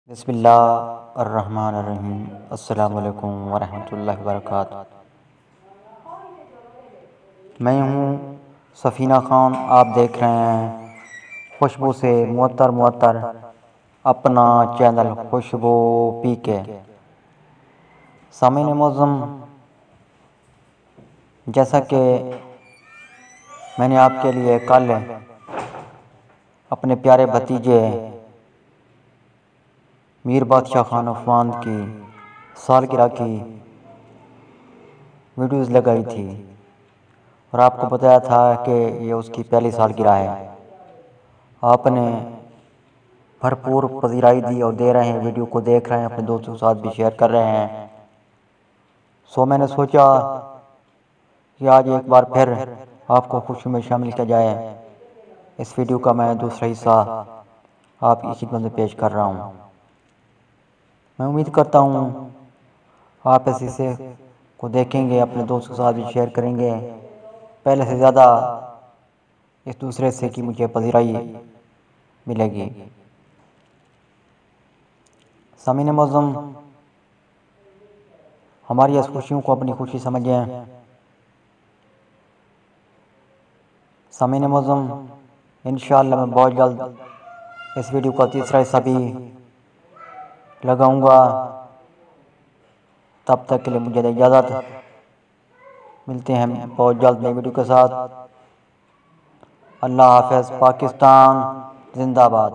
बिस्मिल्लाहिर्रहमानिर्रहीम। अस्सलामु अलैकुम वरहमतुल्लाहि वबरकातुहू। मैं हूँ सफ़ीना ख़ान, आप देख रहे हैं खुशबू से मुअत्तर अपना चैनल खुशबू पीके। सामीन मौज़ूम, जैसा कि मैंने आपके लिए कल अपने प्यारे भतीजे मीर बादशाह खान अफवान की सालगिरह की वीडियोज़ लगाई थी और आपको बताया था कि ये उसकी पहली सालगिरह है। आपने भरपूर पजीराई दी और दे रहे हैं, वीडियो को देख रहे हैं, अपने दोस्तों के साथ भी शेयर कर रहे हैं। सो मैंने सोचा कि आज एक बार फिर आपको खुशी में शामिल किया जाए। इस वीडियो का मैं दूसरा हिस्सा आपकी खिदमत में पेश कर रहा हूँ। मैं उम्मीद करता हूँ आप इस हिस्से को देखेंगे, अपने दोस्तों के साथ भी शेयर करेंगे। पहले से ज़्यादा इस दूसरे हिस्से की मुझे पजीराई मिलेगी। सामीन मौज़ूम, हमारी इस खुशियों को अपनी खुशी समझें। सामीन मौज़ूम, इंशाअल्लाह मैं बहुत जल्द इस वीडियो का तीसरा हिस्सा भी लगाऊंगा। तब तक के लिए मुझे इजाज़त। मिलते हैं बहुत जल्द नई वीडियो के साथ। अल्लाह हाफ़िज़। पाकिस्तान जिंदाबाद।